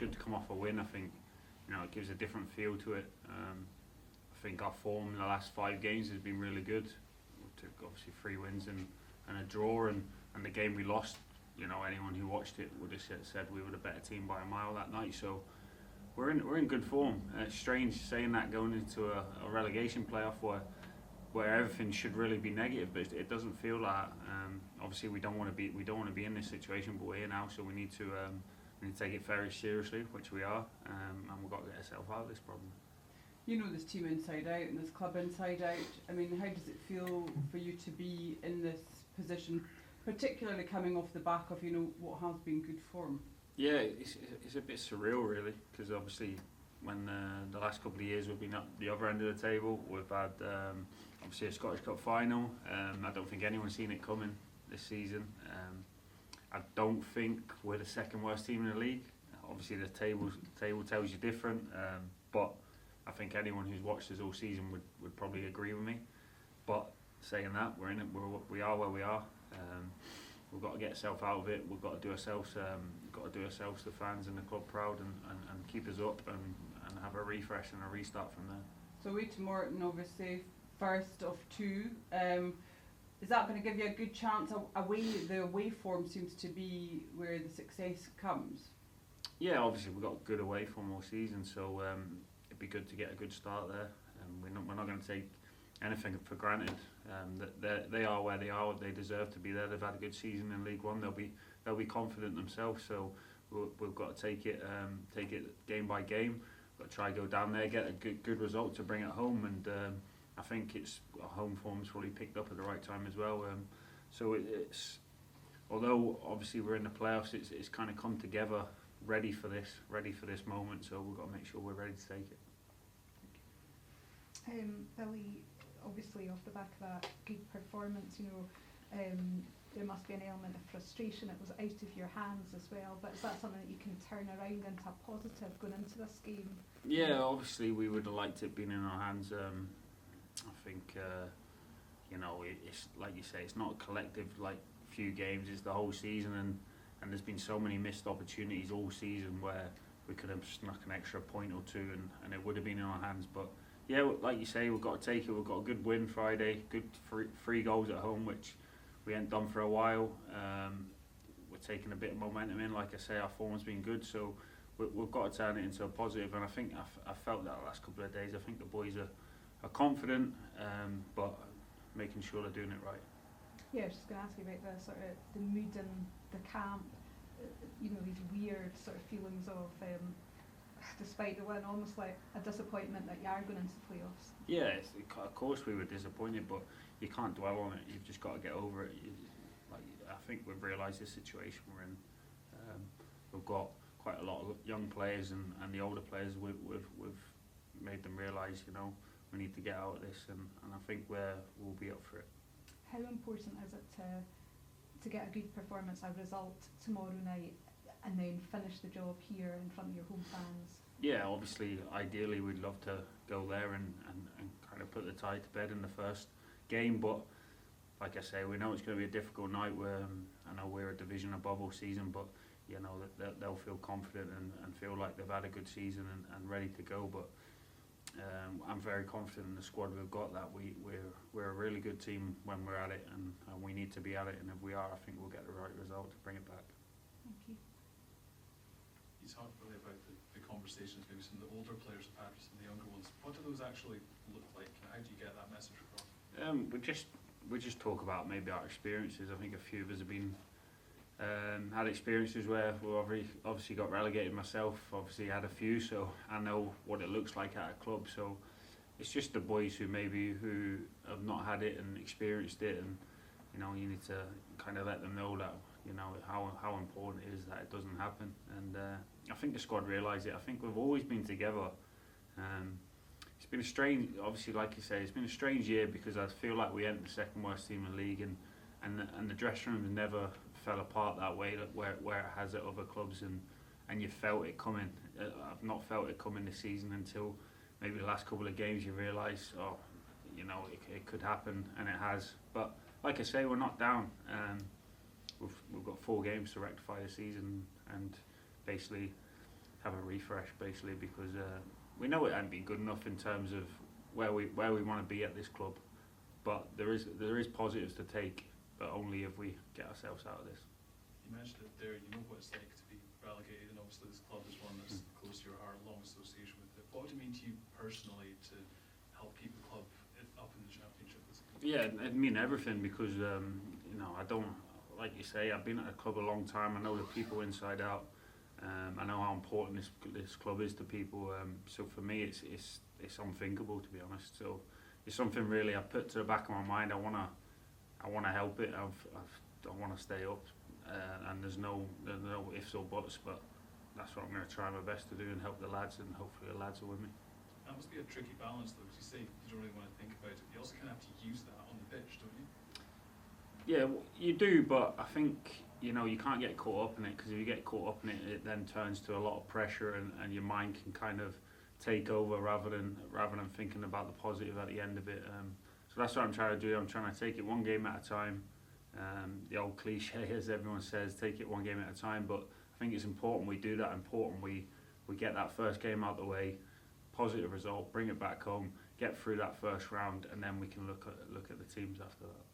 good to come off a win. I think it gives a different feel to it. I think our form in the last 5 games has been really good. We took obviously 3 wins and a draw, and the game we lost. Anyone who watched it would have said we were the better team by a mile that night. So we're in good form. It's strange saying that going into a relegation playoff where everything should really be negative, but it doesn't feel like that. Obviously we don't want to be in this situation, but we're here now, so we need to take it very seriously, which we are, and we've got to get ourselves out of this problem. You know this team inside out and this club inside out. I mean, how does it feel for you to be in this position, particularly coming off the back of what has been good form? Yeah, it's a bit surreal really, because obviously when the last couple of years we've been up the other end of the table, we've had obviously a Scottish Cup final. I don't think anyone's seen it coming this season. I don't think we're the second worst team in the league. Obviously the table tells you different, but I think anyone who's watched us all season would probably agree with me. But saying that, we're in it. We are where we are. We've got to get ourselves out of it. We've got to do ourselves, the fans and the club proud, and keep us up and have a refresh and a restart from there. So away to Morton, obviously, first of 2. Is that going to give you a good chance? The away form seems to be where the success comes. Yeah, obviously we've got good away form all season, so it'd be good to get a good start there. We're not going to take anything for granted. They are where they are. They deserve to be there. They've had a good season in League One. They'll be confident themselves. So we've got to take it game by game. We've got to try go down there, get a good result to bring it home, and I think it's home form's probably picked up at the right time as well. So it's although obviously we're in the playoffs, it's kind of come together, ready for this moment. So we've got to make sure we're ready to take it. Billy, obviously off the back of that good performance, there must be an element of frustration. It was out of your hands as well, but is that something that you can turn around into a positive going into this game? Yeah, obviously we would have liked it being in our hands. I think it's like you say, it's not a collective few games, it's the whole season, and there's been so many missed opportunities all season where we could have snuck an extra point or 2 and it would have been in our hands. But yeah, like you say, we've got to take it. We've got a good win Friday, good 3 goals at home, which we hadn't done for a while. We're taking a bit of momentum in. Like I say, our form's been good, so we've got to turn it into a positive. And I think I felt that the last couple of days. I think the boys are confident, but making sure they're doing it right. Yeah, I was just going to ask you about the sort of the mood in the camp. These weird sort of feelings of, despite the win, almost like a disappointment that you are going into playoffs. Yeah, of course we were disappointed, but you can't dwell on it. You've just got to get over it. I think we've realised the situation we're in. We've got quite a lot of young players and the older players. We've made them realise, we need to get out of this, and I think we'll be up for it. How important is it to get a good performance, a result tomorrow night, and then finish the job here in front of your home fans? Yeah, obviously, ideally we'd love to go there and kind of put the tie to bed in the first game, but like I say, we know it's going to be a difficult night. I know we're a division above all season, but they'll feel confident and feel like they've had a good season and ready to go. But I'm very confident in the squad we've got, that we're a really good team when we're at it, and we need to be at it, and if we are, I think we'll get the right result to bring it back. Thank you. You talked really about the conversations maybe some of the older players have had with some of the younger ones. What do those actually look like, and how do you get that message across? We just talk about maybe our experiences. I think a few of us have been had experiences where we've obviously got relegated. Myself obviously had a few, so I know what it looks like at a club. So it's just the boys who have not had it and experienced it, and you need to kind of let them know that how important it is that it doesn't happen. And I think the squad realise it. I think we've always been together. It's been a strange, obviously, like you say, it's been a strange year because I feel like we entered the second worst team in the league, and the dressing room never fell apart that way, where it has at other clubs, and you felt it coming. I've not felt it coming this season until maybe the last couple of games. You realise, it could happen, and it has. But like I say, we're not down. We've got 4 games to rectify the season, and basically have a refresh basically, because we know it ain't been good enough in terms of where we want to be at this club, but there is positives to take, but only if we get ourselves out of this. You mentioned it there, you know what it's like to be relegated, and obviously this club is one that's close to your heart, long association with it. What would it mean to you personally to help keep the club up in the Championship? Yeah, it mean everything, because you know, I don't, like you say, I've been at a club a long time. I know the people inside out. I know how important this club is to people. So for me, it's unthinkable, to be honest. So it's something really I put to the back of my mind. I wanna help it. I wanna stay up, and there's no ifs or buts. But that's what I'm gonna try my best to do and help the lads, and hopefully the lads are with me. That must be a tricky balance, though, because you say you don't really want to think about it. You also kind of have to use that on the pitch, don't you? Yeah, you do, but I think, you know, you can't get caught up in it, because if you get caught up in it, it then turns to a lot of pressure, and your mind can kind of take over rather than thinking about the positive at the end of it. So that's what I'm trying to do. I'm trying to take it one game at a time. The old cliche, as everyone says, take it one game at a time. But I think it's important we do that. Important we get that first game out the way, positive result, bring it back home, get through that first round, and then we can look at the teams after that.